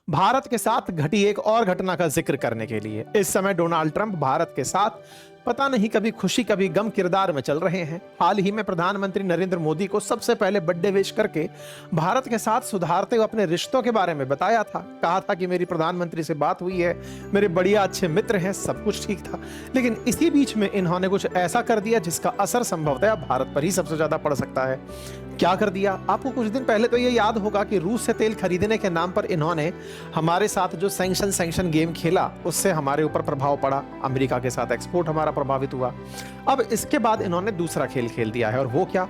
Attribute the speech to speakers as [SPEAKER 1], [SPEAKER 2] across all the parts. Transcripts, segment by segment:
[SPEAKER 1] भारत के साथ घटी एक और घटना का जिक्र करने के लिए। इस समय डोनाल्ड ट्रंप भारत के साथ पता नहीं कभी खुशी कभी गम किरदार में चल रहे हैं। हाल ही में प्रधानमंत्री नरेंद्र मोदी को सबसे पहले बर्थडे विश करके भारत के साथ सुधारते हुए अपने रिश्तों के बारे में बताया था। कहा था कि मेरी प्रधानमंत्री से बात हुई है, मेरे बढ़िया अच्छे मित्र हैं, सब कुछ ठीक था। लेकिन इसी बीच में इन्होंने कुछ ऐसा कर दिया जिसका असर संभवतः भारत पर ही सबसे ज्यादा पड़ सकता है। क्या कर दिया? आपको कुछ दिन पहले तो ये याद होगा कि रूस से तेल खरीदने के नाम पर इन्होंने हमारे साथ जो सैंक्शन गेम खेला, उससे हमारे ऊपर प्रभाव पड़ा। अमेरिका के साथ एक्सपोर्ट हमारा प्रभावित हुआ। अब इसके बाद इन्होंने दूसरा खेल खेल दिया है, और वो क्या?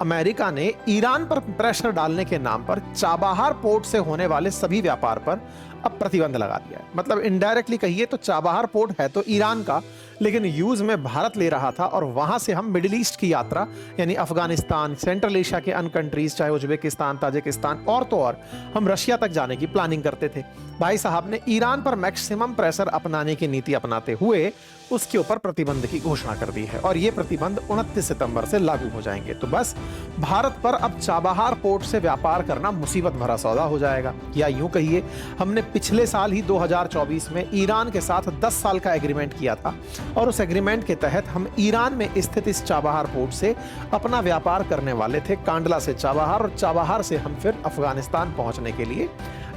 [SPEAKER 1] अमेरिका ने ईरान पर प्रेशर डालने के नाम पर चाबहार पोर्ट से होने वाले सभी व्यापार पर अब प्रतिबंध लगा दिया है। मतलब इनडायरेक्टली कहिए तो चाबहार पोर्ट है तो ईरान का, लेकिन यूज में भारत ले रहा था, और वहां से हम मिडिल ईस्ट की यात्रा यानी अफगानिस्तान, सेंट्रल एशिया के अन्य कंट्रीज चाहे उज्बेकिस्तान, ताजिकिस्तान और तो और हम रशिया तक जाने की प्लानिंग करते थे। भाई साहब ने ईरान पर मैक्सिमम प्रेशर अपनाने की नीति अपनाते हुए उसके ऊपर प्रतिबंध की घोषणा कर दी है, और ये प्रतिबंध 29 सितंबर से लागू हो जाएंगे। तो बस भारत पर अब चाबहार पोर्ट से व्यापार करना मुसीबत भरा सौदा हो जाएगा। या यूं कहिए, हमने पिछले साल ही 2024 में ईरान के साथ 10 साल का एग्रीमेंट किया था, और उस एग्रीमेंट के तहत हम ईरान में स्थित इस चाबहार पोर्ट से अपना व्यापार करने वाले थे, कांडला से चाबहार, और चाबहार से हम फिर अफगानिस्तान पहुंचने के लिए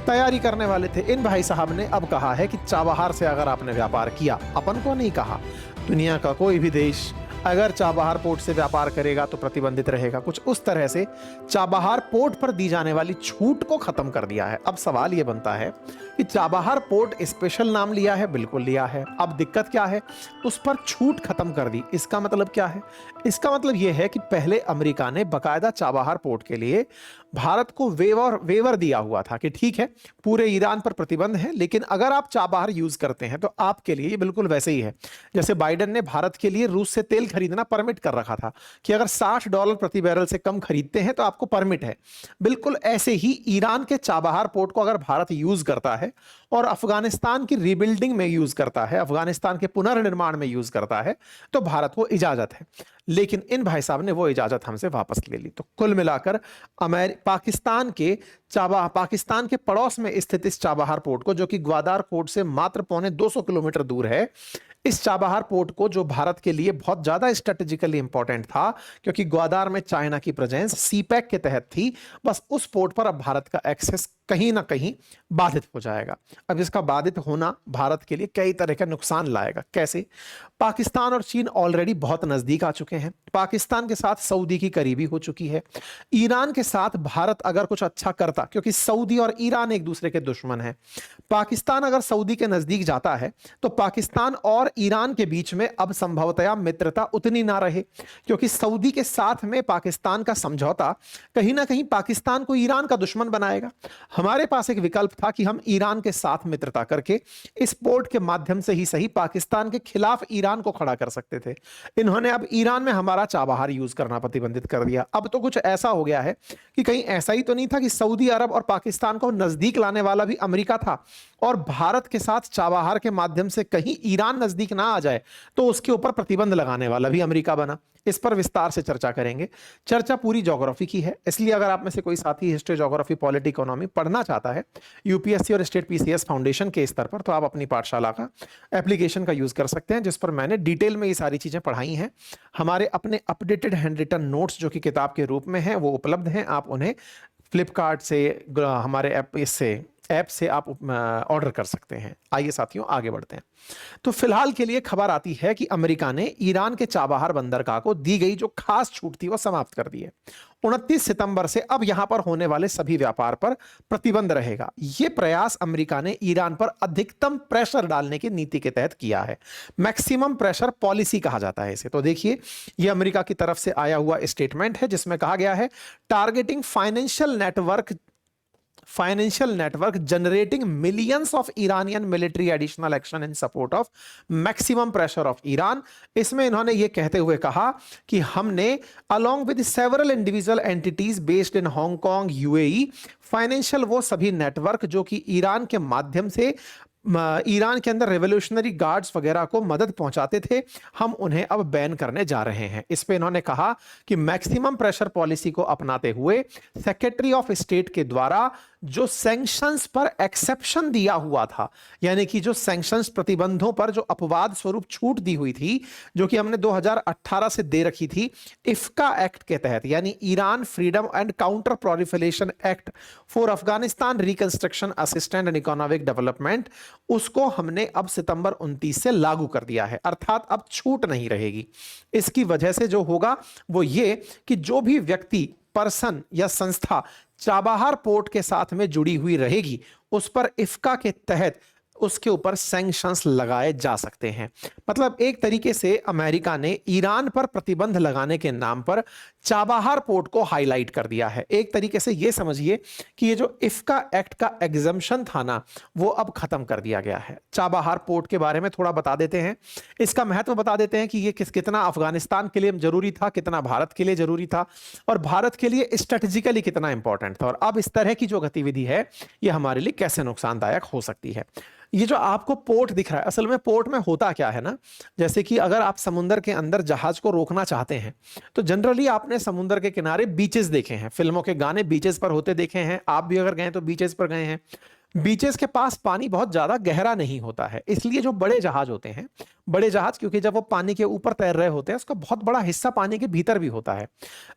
[SPEAKER 1] तैयारी करने वाले थे। इन भाई साहब ने अब कहा है कि चाबहार से अगर आपने व्यापार किया, अपन को नहीं कहा, दुनिया का कोई भी देश अगर चाबहार पोर्ट से व्यापार करेगा तो प्रतिबंधित रहेगा। कुछ उस तरह से चाबहार पोर्ट पर दी जाने वाली छूट को खत्म कर दिया है। अब सवाल यह बनता है कि चाबहार पोर्ट स्पेशल नाम लिया है, बिल्कुल लिया है, अब दिक्कत क्या है? उस पर छूट खत्म कर दी। इसका मतलब क्या है? इसका मतलब यह है कि पहले अमेरिका ने बकायदा चाबहार पोर्ट के लिए भारत को वेवर दिया हुआ था कि ठीक है, पूरे ईरान पर प्रतिबंध है, लेकिन अगर आप चाबहार यूज करते हैं तो आपके लिए ये बिल्कुल वैसे ही है जैसे बाइडेन ने भारत के लिए रूस से तेल खरीदना परमिट कर रखा था कि अगर $60 प्रति बैरल से कम खरीदते हैं तो आपको परमिट है। बिल्कुल ऐसे ही ईरान के चाबहार पोर्ट को अगर भारत यूज करता है और अफगानिस्तान की रीबिल्डिंग में यूज करता है, अफगानिस्तान के पुनर्निर्माण में यूज करता है, तो भारत को इजाजत है। लेकिन इन भाई साहब ने वो इजाजत हमसे वापस ले ली। तो कुल मिलाकर पाकिस्तान के पड़ोस में स्थित इस चाबहार पोर्ट को, जो कि ग्वादार पोर्ट से मात्र 250 किलोमीटर दूर है, इस चाबहार पोर्ट को, जो भारत के लिए बहुत ज्यादा स्ट्रेटेजिकली इंपॉर्टेंट था क्योंकि ग्वादार में चाइना की प्रेजेंस सीपैक के तहत थी, बस उस पोर्ट पर अब भारत का एक्सेस कहीं ना कहीं बाधित हो जाएगा। अब इसका बाधित होना भारत के लिए कई तरह का नुकसान लाएगा। कैसे? पाकिस्तान और चीन ऑलरेडी बहुत नजदीक आ चुके हैं। पाकिस्तान के साथ सऊदी की करीबी हो चुकी है। ईरान के साथ भारत अगर कुछ अच्छा करता, क्योंकि सऊदी और ईरान एक दूसरे के दुश्मन हैं, पाकिस्तान अगर सऊदी के नजदीक जाता है तो पाकिस्तान और ईरान के बीच में अब संभवतया मित्रता उतनी ना रहे, क्योंकि सऊदी के साथ में पाकिस्तान का समझौता कहीं ना कहीं पाकिस्तान को ईरान का दुश्मन बनाएगा। हमारे पास एक विकल्प था कि हम ईरान के साथ मित्रता करके इस पोर्ट के माध्यम से ही सही पाकिस्तान के खिलाफ ईरान को खड़ा कर सकते थे। इन्होंने अब ईरान में हमारा चाबहार यूज करना प्रतिबंधित कर दिया। अब तो कुछ ऐसा हो गया है कि कहीं ऐसा ही तो नहीं था कि सऊदी अरब और पाकिस्तान को नजदीक लाने वाला भी अमेरिका था, और भारत के साथ चाबहार के माध्यम से कहीं ईरान नजदीक ना आ जाए तो उसके ऊपर प्रतिबंध लगाने वाला भी अमेरिका बना। इस पर विस्तार से चर्चा करेंगे। चर्चा पूरी ज्योग्राफी की है, इसलिए अगर आप में से कोई साथी हिस्ट्री, ज्योग्राफी, पॉलिटी, इकोनॉमी पढ़ना चाहता है यूपीएससी और स्टेट पीसीएस फाउंडेशन के स्तर पर, तो आप अपनी पाठशाला का एप्लीकेशन का यूज कर सकते हैं, जिस पर मैंने डिटेल में ये सारी चीजें पढ़ाई हैं। हमारे अपने अपडेटेड हैंड रिटन नोट्स जो कि किताब के रूप में हैं वो उपलब्ध हैं। आप उन्हें फ्लिपकार्ट से, हमारे ऐप से आप ऑर्डर कर सकते हैं। आइए साथियों आगे बढ़ते हैं। तो फिलहाल के लिए खबर आती है कि अमेरिका ने ईरान के चाबहार बंदरगाह को दी गई जो खास छूट थी वो समाप्त कर दी है। 29 सितंबर से अब यहां पर होने वाले सभी व्यापार पर प्रतिबंध रहेगा। यह प्रयास अमेरिका ने ईरान पर अधिकतम प्रेशर डालने की नीति के तहत किया है। मैक्सिमम प्रेशर पॉलिसी कहा जाता है इसे। तो देखिए, यह अमेरिका की तरफ से आया हुआ स्टेटमेंट है जिसमें कहा गया है, targeting financial network generating millions of Iranian military additional action in support of maximum pressure of Iran. इसमें इन्होंने ये कहते हुए कहा कि हमने along with several individual entities based in Hong Kong, UAE, financial वो सभी नेटवर्क जो कि ईरान के माध्यम से ईरान के अंदर रेवोल्यूशनरी गार्ड्स वगैरह को मदद पहुंचाते थे, हम उन्हें अब बैन करने जा रहे हैं। इस पे इन्होंने कहा कि मैक्सिमम प्रेशर पॉलिसी को अपनाते हुए सेक्रेटरी ऑफ स्टेट के द्वारा जो सैंक्शंस पर एक्सेप्शन दिया हुआ था, यानी कि जो सैंक्शंस प्रतिबंधों पर जो अपवाद स्वरूप छूट दी हुई थी, जो कि हमने 2018 से दे रखी थी इफ्का एक्ट के तहत, यानी Iran freedom and counter proliferation act for Afghanistan reconstruction assistant and economic development, उसको हमने अब सितंबर 29 से लागू कर दिया है, अर्थात अब छूट नहीं रहेगी। इसकी वजह से जो होगा वो ये कि जो भी व्यक्ति, पर्सन या संस्था चाबहार पोर्ट के साथ में जुड़ी हुई रहेगी, उस पर इफ्का के तहत उसके ऊपर सैंक्शंस लगाए जा सकते हैं। मतलब एक तरीके से अमेरिका ने ईरान पर प्रतिबंध लगाने के नाम पर चाबहार पोर्ट को हाईलाइट कर दिया है। एक तरीके से यह समझिए कि ये जो इफ्का एक्ट का एग्जम्पशन था ना, वो अब खत्म कर दिया गया है। चाबहार पोर्ट के बारे में थोड़ा बता देते हैं, इसका महत्व बता देते हैं कि ये कितना अफगानिस्तान के लिए जरूरी था, कितना भारत के लिए जरूरी था, और भारत के लिए स्ट्रेटेजिकली कितना इंपॉर्टेंट था, और अब इस तरह की जो गतिविधि है ये हमारे लिए कैसे नुकसानदायक हो सकती है। ये जो आपको पोर्ट दिख रहा है, असल में पोर्ट में होता क्या है ना, जैसे कि अगर आप समुद्र के अंदर जहाज को रोकना चाहते हैं तो जनरली आपने समुद्र के किनारे बीचेस देखे हैं, फिल्मों के गाने बीचेस पर होते देखे हैं, आप भी अगर गए तो बीचेस पर गए हैं। बीचेस के पास पानी बहुत ज्यादा गहरा नहीं होता है, इसलिए जो बड़े जहाज होते हैं, बड़े जहाज क्योंकि जब वो पानी के ऊपर तैर रहे होते हैं उसका बहुत बड़ा हिस्सा पानी के भीतर भी होता है।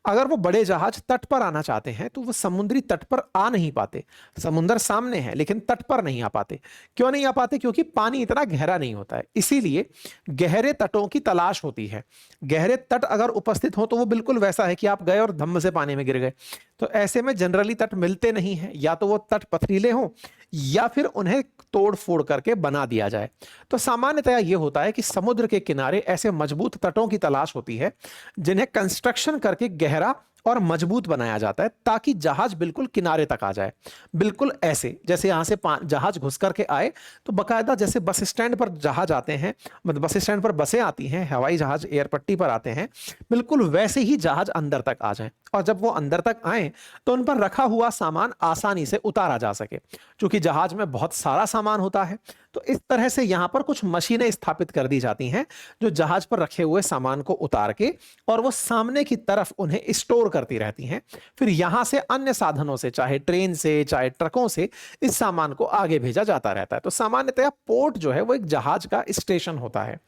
[SPEAKER 1] अगर वो बड़े जहाज तट पर आना चाहते हैं तो वो समुद्री तट पर आ नहीं पाते, समुद्र सामने है लेकिन तट पर नहीं आ पाते। क्यों नहीं आ पाते? क्योंकि पानी इतना गहरा नहीं होता है, इसीलिए गहरे तटों की तलाश होती है। गहरे तट अगर उपस्थित हो तो वो बिल्कुल वैसा है कि आप गए और धम्म से पानी में गिर गए, तो ऐसे में जनरली तट मिलते नहीं है, या तो वो तट पथरीले हों या फिर उन्हें तोड़ फोड़ करके बना दिया जाए। तो सामान्यतया यह होता है कि समुद्र के किनारे ऐसे मजबूत तटों की तलाश होती है जिन्हें कंस्ट्रक्शन करके गहरा और मजबूत बनाया जाता है ताकि जहाज बिल्कुल किनारे तक आ जाए। बिल्कुल ऐसे जैसे यहां से जहाज घुस करके आए तो बकायदा जैसे बस स्टैंड पर जहाज आते हैं, मतलब बस स्टैंड पर बसें आती हैं, हवाई जहाज एयरपट्टी पर आते हैं, बिल्कुल वैसे ही जहाज अंदर तक आ जाए, और जब वो अंदर तक आए तो उन पर रखा हुआ सामान आसानी से उतारा जा सके। क्योंकि जहाज में बहुत सारा सामान होता है तो इस तरह से यहां पर कुछ मशीनें स्थापित कर दी जाती हैं जो जहाज पर रखे हुए सामान को उतार के और वो सामने की तरफ उन्हें स्टोर करती रहती हैं। फिर यहां से अन्य साधनों से, चाहे ट्रेन से चाहे ट्रकों से, इस सामान को आगे भेजा जाता रहता है। तो सामान्यतया पोर्ट जो है वो एक जहाज का स्टेशन होता है।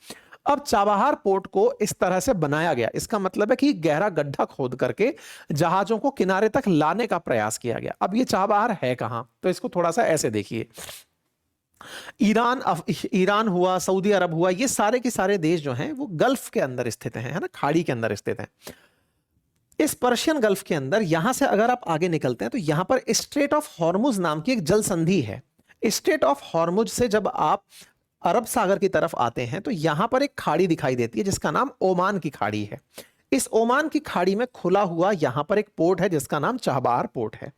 [SPEAKER 1] अब चाबहार पोर्ट को इस तरह से बनाया गया, इसका मतलब है कि गहरा गड्ढा खोद करके जहाजों को किनारे तक लाने का प्रयास किया गया। अब ये चाबहार है कहां, तो इसको थोड़ा सा ऐसे देखिए। ईरान हुआ, सऊदी अरब हुआ, ये सारे के सारे देश जो हैं वो गल्फ के अंदर स्थित हैं, है ना, खाड़ी के अंदर स्थित हैं। इस पर्शियन गल्फ के अंदर यहां से अगर आप आगे निकलते हैं तो यहां पर स्ट्रेट ऑफ हॉर्मुज नाम की एक जल संधि है। स्ट्रेट ऑफ हॉर्मुज से जब आप अरब सागर की तरफ आते हैं तो यहां पर एक खाड़ी दिखाई देती है जिसका नाम ओमान की खाड़ी है। इस ओमान की खाड़ी में खुला हुआ यहां पर एक पोर्ट है जिसका नाम चाबहार पोर्ट है।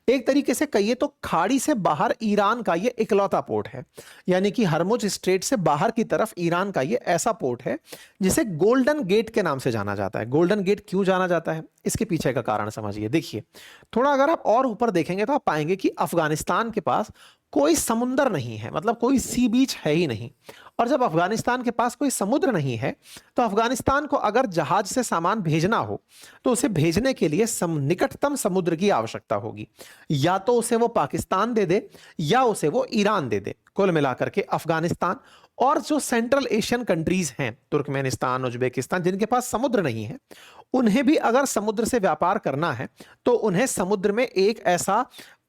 [SPEAKER 1] एक तरीके से कहिए तो खाड़ी से बाहर ईरान का ये इकलौता पोर्ट है, यानी कि हरमुज स्ट्रेट से बाहर की तरफ ईरान का ये ऐसा पोर्ट है जिसे गोल्डन गेट के नाम से जाना जाता है। गोल्डन गेट क्यों जाना जाता है, इसके पीछे का कारण समझिए। देखिए थोड़ा अगर आप और ऊपर देखेंगे तो आप पाएंगे कि अफगानिस्तान के पास कोई समुंदर नहीं है, मतलब कोई सी बीच है ही नहीं। और जब अफगानिस्तान के पास कोई समुद्र नहीं है तो अफगानिस्तान को अगर जहाज से सामान भेजना हो तो उसे भेजने के लिए निकटतम समुद्र की आवश्यकता होगी। या तो उसे वो पाकिस्तान दे दे या उसे वो ईरान दे दे। कुल मिलाकर के अफगानिस्तान और जो सेंट्रल एशियन कंट्रीज हैं, तुर्कमेनिस्तान, उज्बेकिस्तान, जिनके पास समुद्र नहीं है, उन्हें भी अगर समुद्र से व्यापार करना है तो उन्हें समुद्र में एक ऐसा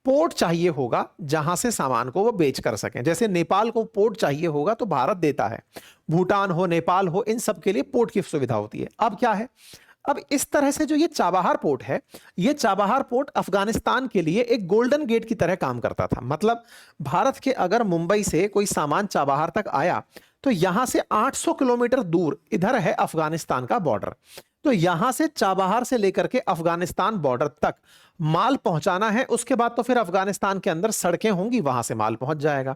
[SPEAKER 1] पोर्ट चाहिए होगा जहां से सामान को वो बेच कर सकें। जैसे नेपाल को पोर्ट चाहिए होगा तो भारत देता है, भूटान हो, नेपाल हो, इन सब के लिए पोर्ट की सुविधा होती है। अब क्या है, अब इस तरह से जो ये चाबहार पोर्ट है, ये चाबहार पोर्ट अफगानिस्तान के लिए एक गोल्डन गेट की तरह काम करता था। मतलब भारत के अगर मुंबई से कोई सामान चाबहार तक आया तो यहां से 800 किलोमीटर दूर इधर है अफगानिस्तान का बॉर्डर। तो यहां से चाबहार से लेकर के अफगानिस्तान बॉर्डर तक माल पहुंचाना है, उसके बाद तो फिर अफगानिस्तान के अंदर सड़कें होंगी, वहां से माल पहुंच जाएगा।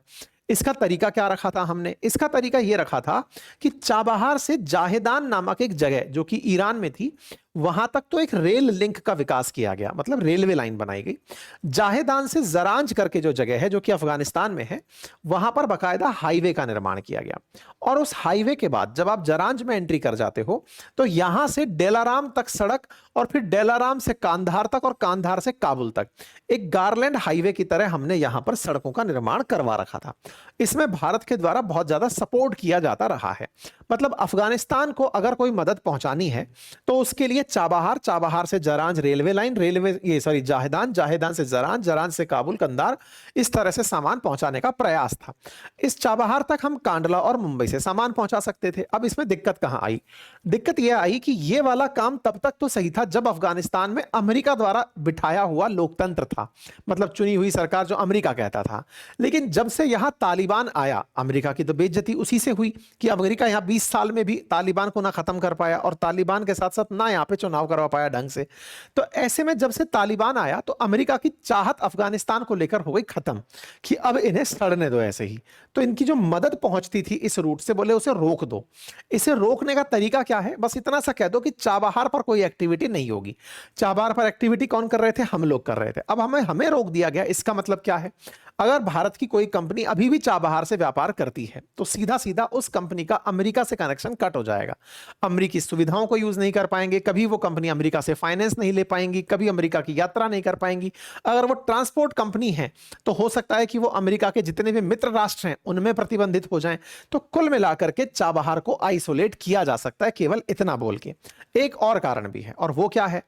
[SPEAKER 1] इसका तरीका क्या रखा था हमने, इसका तरीका यह रखा था कि चाबहार से जाहेदान नामक एक जगह जो कि ईरान में थी, वहां तक तो एक रेल लिंक का विकास किया गया, मतलब रेलवे लाइन बनाई गई। जाहेदान से जरांज करके जो जगह है, जो कि अफगानिस्तान में है, वहां पर बकायदा हाईवे का निर्माण किया गया। और उस हाईवे के बाद जब आप जरांज में एंट्री कर जाते हो तो यहां से डेलाराम तक सड़क, और फिर डेलाराम से कांधार तक, और कांधार से काबुल तक एक गारलैंड हाईवे की तरह हमने यहां पर सड़कों का निर्माण करवा रखा था। इसमें भारत के द्वारा बहुत ज्यादा सपोर्ट किया जाता रहा है। मतलब अफगानिस्तान को अगर कोई मदद पहुंचानी है तो उसके लिए चाबहार, चाबहार से जरांज रेलवे लाइन, रेलवे ये सॉरी जाहेदान, जाहेदान से जरांज, जरांज से काबुल कंधार, इस तरह से सामान पहुंचाने का प्रयास था। इस चाबहार तक हम कांडला और मुंबई से सामान पहुंचा सकते थे। अब इसमें दिक्कत कहां आई? दिक्कत यह आई कि यह वाला काम तब तक तो सही था जब अफगानिस्तान में अमेरिका द्वारा बिठाया हुआ लोकतंत्र था, मतलब चुनी हुई सरकार जो अमेरिका कहता था। लेकिन जब से यहां तालिबान आया, अमेरिका की तो बेइज्जती उसी से हुई कि अमेरिका यहां 20 साल में भी तालिबान को ना खत्म कर पाया और तालिबान के साथ साथ ना यहां पे चुनाव करवा पाया ढंग से। तो ऐसे में जब से तालिबान आया तो अमेरिका की चाहत अफगानिस्तान को लेकर हो गई खत्म कि अब इन्हें सड़ने दो ऐसे ही। तो इनकी जो मदद पहुंचती थी इस रूट से, बोले उसे रोक दो। इसे रोकने का तरीका क्या है? बस इतना सा कह दो कि चाबहार पर कोई एक्टिविटी नहीं होगी। चाबहार पर एक्टिविटी कौन कर रहे थे? हम लोग कर रहे थे। अब हमें रोक दिया गया। इसका मतलब क्या है? अगर भारत की कोई कंपनी अभी भी चाबहार से व्यापार करती है तो सीधा सीधा उस कंपनी का अमेरिका से कनेक्शन कट हो जाएगा। अमेरिकी सुविधाओं को यूज नहीं कर पाएंगे, कभी वो कंपनी अमेरिका से फाइनेंस नहीं ले पाएंगी, कभी अमेरिका की यात्रा नहीं कर पाएंगी। अगर वो ट्रांसपोर्ट कंपनी है तो हो सकता है कि वो अमेरिका के जितने भी मित्र राष्ट्र हैं उनमें प्रतिबंधित हो जाएं। तो कुल मिलाकर के चाबहार को आइसोलेट किया जा सकता है, केवल इतना बोल के। एक और कारण भी है, और वो क्या है?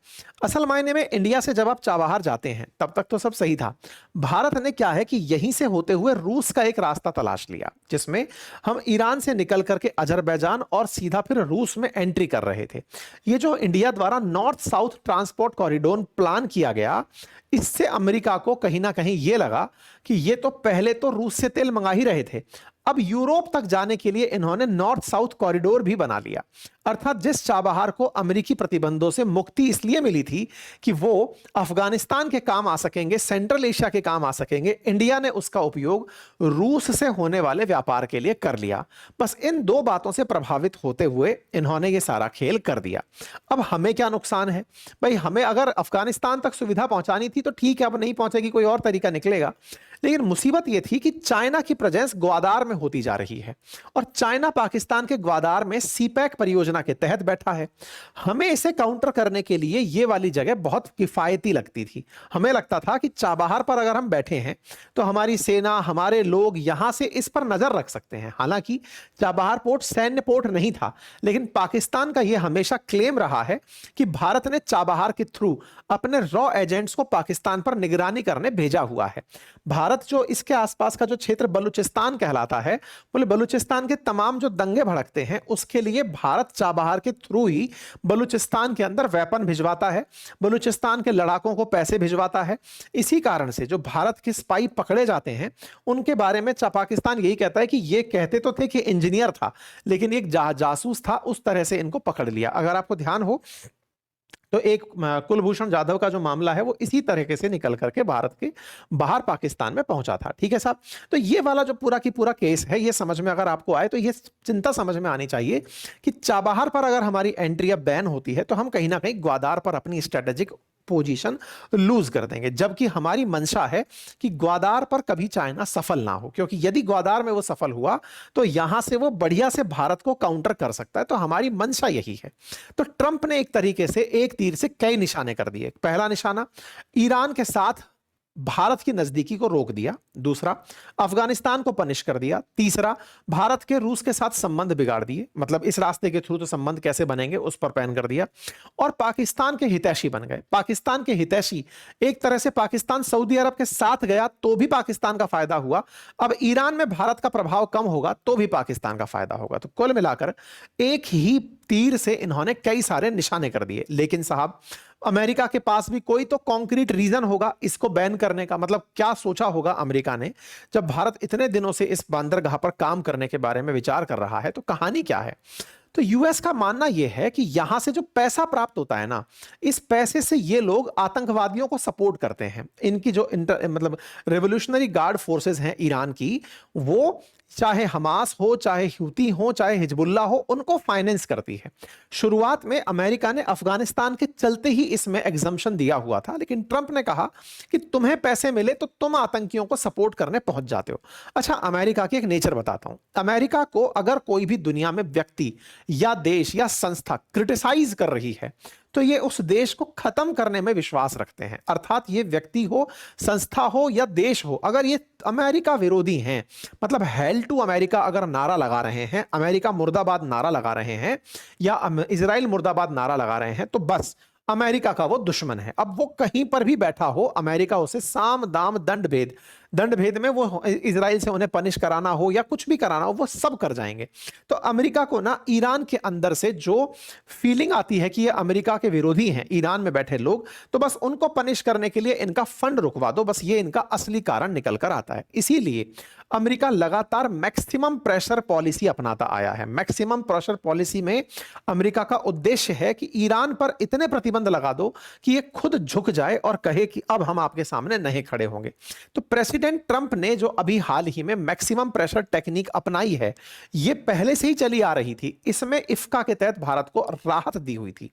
[SPEAKER 1] असल मायने में इंडिया से जब आप चाबहार जाते हैं तब तक तो सब सही था। भारत ने क्या है कि यहीं से होते हुए रूस का एक रास्ता तलाश लिया, जिसमें हम ईरान से निकल करके अजरबैजान और सीधा फिर रूस में एंट्री कर रहे थे। ये जो इंडिया द्वारा north south transport corridor plan किया गया, इससे अमेरिका को कहीं ना कहीं यह लगा कि ये तो पहले तो रूस से तेल मंगा ही रहे थे, अब यूरोप तक जाने के लिए इन्होंने नॉर्थ साउथ कॉरिडोर भी बना लिया। अर्थात जिस चाबहार को अमेरिकी प्रतिबंधों से मुक्ति इसलिए मिली थी कि वो अफगानिस्तान के काम आ सकेंगे, सेंट्रल एशिया के काम आ सकेंगे, इंडिया ने उसका उपयोग रूस से होने वाले व्यापार के लिए कर लिया। बस इन दो बातों से प्रभावित होते हुए इन्होंने ये सारा खेल कर दिया। अब हमें क्या नुकसान है? भाई हमें अगर अफगानिस्तान तक सुविधा पहुंचानी थी तो ठीक है, अब नहीं पहुंचेगी, कोई और तरीका निकलेगा। लेकिन मुसीबत यह थी कि चाइना की प्रेजेंस ग्वादार में होती जा रही है, और चाइना पाकिस्तान के ग्वादार में सीपैक परियोजना के तहत बैठा है। हमें इसे काउंटर करने के लिए यह वाली जगह बहुत किफायती लगती थी। हमें लगता था कि चाबहार पर अगर हम बैठे हैं तो हमारी सेना, हमारे लोग यहां से इस पर नजर रख सकते हैं। हालांकि चाबहार पोर्ट सैन्य पोर्ट नहीं था, लेकिन पाकिस्तान का यह हमेशा क्लेम रहा है कि भारत ने चाबहार के थ्रू अपने रॉ एजेंट्स को पाकिस्तान पर निगरानी करने भेजा हुआ है। भारत जो इसके आसपास का जो क्षेत्र बलूचिस्तान कहलाता है, बोले बलूचिस्तान के तमाम जो दंगे भड़कते हैं उसके लिए भारत चाबहार के थ्रू ही बलूचिस्तान के अंदर वेपन भिजवाता है, बलूचिस्तान के लड़ाकों को पैसे भिजवाता है। इसी कारण से जो भारत के स्पाई पकड़े जाते हैं उनके बारे में पाकिस्तान यही कहता है कि ये कहते तो थे कि इंजीनियर था, लेकिन एक जासूस था, उस तरह से इनको पकड़ लिया। अगर आपको ध्यान हो तो एक कुलभूषण जाधव का जो मामला है वो इसी तरीके से निकल करके भारत के बाहर पाकिस्तान में पहुंचा था। ठीक है साहब, तो ये वाला जो पूरा की पूरा केस है, ये समझ में अगर आपको आए तो ये चिंता समझ में आनी चाहिए कि चाबहार पर अगर हमारी एंट्री अब बैन होती है तो हम कहीं ना कहीं ग्वादार पर अपनी स्ट्रेटेजिक पोजीशन लूज कर देंगे, जबकि हमारी मंशा है कि ग्वादार पर कभी चाइना सफल ना हो, क्योंकि यदि ग्वादार में वो सफल हुआ तो यहां से वो बढ़िया से भारत को काउंटर कर सकता है। तो हमारी मंशा यही है। तो ट्रंप ने एक तरीके से एक तीर से कई निशाने कर दिए। पहला निशाना, ईरान के साथ भारत की नजदीकी को रोक दिया। दूसरा, अफगानिस्तान को पनिश कर दिया। तीसरा, भारत के रूस के साथ संबंध बिगाड़ दिए, मतलब इस रास्ते के थ्रू तो संबंध कैसे बनेंगे उस पर पैन कर दिया। और पाकिस्तान के हितैषी बन गए। पाकिस्तान के हितैषी, एक तरह से पाकिस्तान सऊदी अरब के साथ गया तो भी पाकिस्तान का फायदा हुआ। अब ईरान में भारत का प्रभाव कम होगा तो भी पाकिस्तान का फायदा होगा। तो कुल मिलाकर एक ही तीर से इन्होंने कई सारे निशाने कर दिए। लेकिन साहब, अमेरिका के पास भी कोई तो कॉन्क्रीट रीजन होगा इसको बैन करने का। मतलब क्या सोचा होगा अमेरिका ने जब भारत इतने दिनों से इस बंदरगाह पर काम करने के बारे में विचार कर रहा है? तो कहानी क्या है? तो यूएस का मानना यह है कि यहां से जो पैसा प्राप्त होता है ना, इस पैसे से ये लोग आतंकवादियों को सपोर्ट करते हैं। इनकी जो मतलब रेवोल्यूशनरी गार्ड फोर्सेस हैं ईरान की, वो चाहे हमास हो, चाहे हूती हो, चाहे हिजबुल्ला हो, उनको फाइनेंस करती है। शुरुआत में अमेरिका ने अफगानिस्तान के चलते ही इसमें एग्जम्पशन दिया हुआ था, लेकिन ट्रंप ने कहा कि तुम्हें पैसे मिले तो तुम आतंकियों को सपोर्ट करने पहुंच जाते हो। अच्छा, अमेरिका की एक नेचर बताता हूं। अमेरिका को अगर कोई भी दुनिया में व्यक्ति या देश या संस्था क्रिटिसाइज कर रही है, तो ये उस देश को खत्म करने में विश्वास रखते हैं। अर्थात ये व्यक्ति हो, संस्था हो या देश हो, अगर ये अमेरिका विरोधी हैं, मतलब हेल टू अमेरिका अगर नारा लगा रहे हैं, अमेरिका मुर्दाबाद नारा लगा रहे हैं, या इजराइल मुर्दाबाद नारा लगा रहे हैं, तो बस अमेरिका का वो दुश्मन है। अब वो कहीं पर भी बैठा हो, अमेरिका उसे साम दाम दंड भेद में वो इजराइल से उन्हें पनिश कराना हो या कुछ भी कराना हो, वो सब कर जाएंगे। तो अमेरिका को ना ईरान के अंदर से जो फीलिंग आती है कि ये अमेरिका के विरोधी हैं ईरान में बैठे लोग, तो बस उनको पनिश करने के लिए इनका फंड रुकवा दो, बस ये इनका असली कारण निकल कर आता है। इसीलिए अमेरिका लगातार मैक्सिमम प्रेशर पॉलिसी अपनाता आया है। मैक्सिमम प्रेशर पॉलिसी में अमेरिका का उद्देश्य है कि ईरान पर इतने प्रतिबंध लगा दो कि ये खुद झुक जाए और कहे कि अब हम आपके सामने नहीं खड़े होंगे। तो प्रेसिडेंट ट्रंप ने जो अभी हाल ही में मैक्सिमम प्रेशर टेक्निक अपनाई है, ये पहले से ही चली आ रही थी। इसमें इफ्का के तहत भारत को राहत दी हुई थी।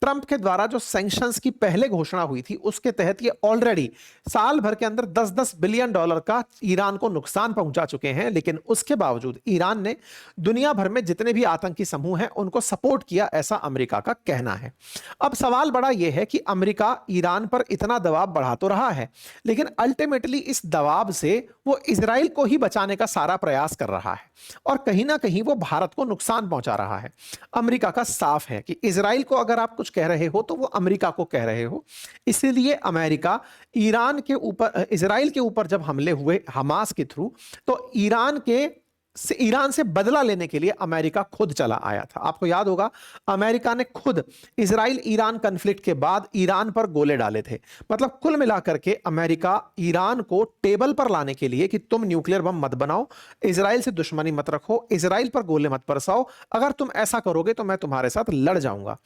[SPEAKER 1] ट्रंप के द्वारा जो सैंक्शंस की पहले घोषणा हुई थी, उसके तहत ये ऑलरेडी साल भर के अंदर 10-10 बिलियन डॉलर का ईरान को नुकसान पहुंचा चुके हैं। लेकिन उसके बावजूद ईरान ने दुनिया भर में जितने भी आतंकी समूह हैं उनको सपोर्ट किया, ऐसा अमेरिका का कहना है। अब सवाल बड़ा यह है कि अमेरिका ईरान पर इतना दबाव बढ़ा तो रहा है, लेकिन अल्टीमेटली इस दबाव से वो इजराइल को ही बचाने का सारा प्रयास कर रहा है और कहीं ना कहीं वो भारत को नुकसान पहुंचा रहा है। अमेरिका का साफ है कि इजराइल को अगर आप कुछ कह रहे हो तो वो अमेरिका को कह रहे हो। इसलिए अमेरिका ईरान के ऊपर, इजराइल के ऊपर जब हमले हुए हमास के थ्रू, तो ईरान से बदला लेने के लिए अमेरिका खुद चला आया था। आपको याद होगा, अमेरिका ने खुद इजराइल ईरान कॉन्फ्लिक्ट के बाद ईरान पर गोले डाले थे। मतलब कुल मिलाकर के अमेरिका ईरान को टेबल पर लाने के लिए कि तुम न्यूक्लियर बम मत बनाओ, इजराइल से दुश्मनी मत रखो, इजराइल पर गोले मत बरसाओ, अगर तुम ऐसा करोगे तो मैं तुम्हारे साथ लड़ जाऊंगा।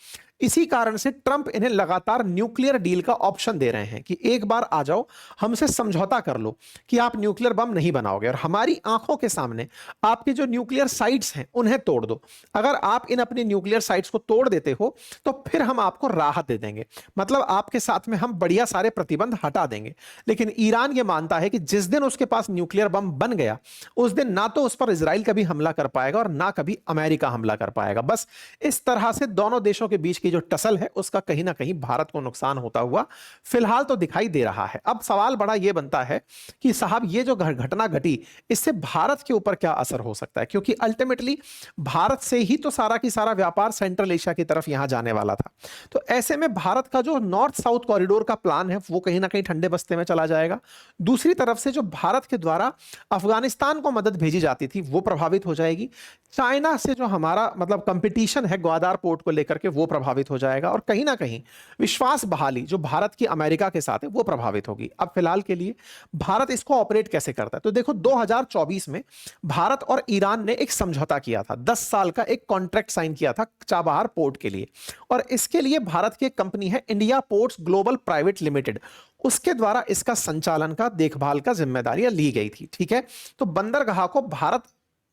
[SPEAKER 1] इसी कारण से ट्रंप इन्हें लगातार न्यूक्लियर डील का ऑप्शन दे रहे हैं कि एक बार आ जाओ, हमसे समझौता कर लो कि आप न्यूक्लियर बम नहीं बनाओगे और हमारी आंखों के सामने आपके जो न्यूक्लियर साइट्स हैं उन्हें तोड़ दो। अगर आप इन अपनी न्यूक्लियर साइट्स को तोड़ देते हो तो फिर हम आपको राहत दे देंगे, मतलब आपके साथ में हम बढ़िया सारे प्रतिबंध हटा देंगे। लेकिन ईरान यह मानता है कि जिस दिन उसके पास न्यूक्लियर बम बन गया, उस दिन ना तो उस पर इजराइल कभी हमला कर पाएगा और ना कभी अमेरिका हमला कर पाएगा। बस इस तरह से दोनों देशों के बीच की जो टसल है उसका कहीं ना कहीं भारत को नुकसान होता हुआ फिलहाल तो दिखाई दे रहा है। अब सवाल बड़ा यह बनता है कि साहब ये जो घटना घटी, इससे भारत के ऊपर क्या असर हो सकता है, क्योंकि अल्टीमेटली भारत से ही तो सारा की सारा व्यापार सेंट्रल एशिया की तरफ यहां जाने वाला था। तो ऐसे में भारत का जो नॉर्थ साउथ कॉरिडोर का प्लान है वो कहीं ना कहीं ठंडे बस्ते में चला जाएगा। दूसरी तरफ से जो भारत के द्वारा अफगानिस्तान को मदद भेजी जाती थी वो प्रभावित हो जाएगी। चाइना से जो हमारा मतलब कंपटीशन है ग्वादार पोर्ट को लेकर के वो प्रभावित हो जाएगा और कहीं ना कहीं विश्वास बहाली जो भारत की अमेरिका के साथ है वो प्रभावित होगी। अब फिलहाल के लिए भारत इसको ऑपरेट कैसे करता है, तो देखो 2024 में भारत और ईरान ने एक समझौता किया था, 10 साल का एक कॉन्ट्रैक्ट साइन किया था चाबहार पोर्ट के लिए, और इसके लिए भारत की एक कंपनी है India ports global private limited, उसके द्वारा इसका संचालन का देखभाल का जिम्मेदारियां ली गई थी। ठीक है, तो बंदरगाह को भारत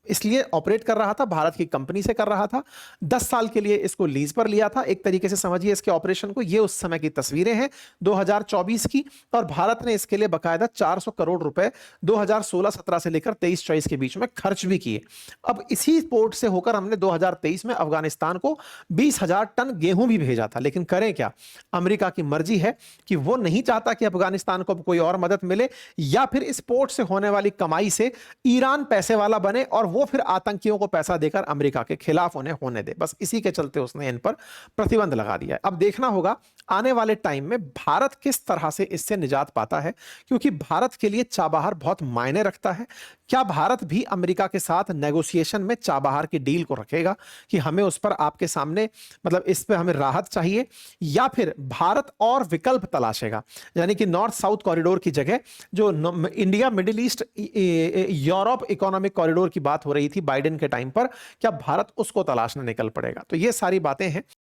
[SPEAKER 1] इसलिए ऑपरेट कर रहा था, भारत की कंपनी से कर रहा था। 10 साल के लिए इसको लीज पर लिया था। एक तरीके से समझिए इसके ऑपरेशन को। ये उस समय की तस्वीरें हैं 2024 की, और भारत ने इसके लिए बकायदा 400 करोड़ रुपए 2016-17 से लेकर 23-24 के बीच में खर्च भी किए। अब इसी पोर्ट से होकर हमने 2023 में अफगानिस्तान को 20,000 टन गेहूं भी भेजा था। लेकिन करें क्या, अमेरिका की मर्जी है कि वो नहीं चाहता कि अफगानिस्तान को कोई और मदद मिले या फिर इस पोर्ट से होने वाली कमाई से ईरान पैसे वाला बने और वो फिर आतंकियों को पैसा देकर अमेरिका के खिलाफ उन्हें होने दे। बस इसी के चलते उसने इन पर प्रतिबंध लगा दिया है। अब देखना होगा आने वाले टाइम में भारत किस तरह से इससे निजात पाता है, क्योंकि भारत के लिए चाबहार बहुत मायने रखता है। क्या भारत भी अमेरिका के साथ नेगोशिएशन में चाबहार की डील को रखेगा कि हमें उस पर आपके सामने मतलब इस पर हमें राहत चाहिए, या फिर भारत और विकल्प तलाशेगा, यानी कि नॉर्थ साउथ कॉरिडोर की जगह जो India middle east Europe economic corridor की बात बात हो रही थी बाइडेन के टाइम पर, क्या भारत उसको तलाशने निकल पड़ेगा? तो ये सारी बातें हैं।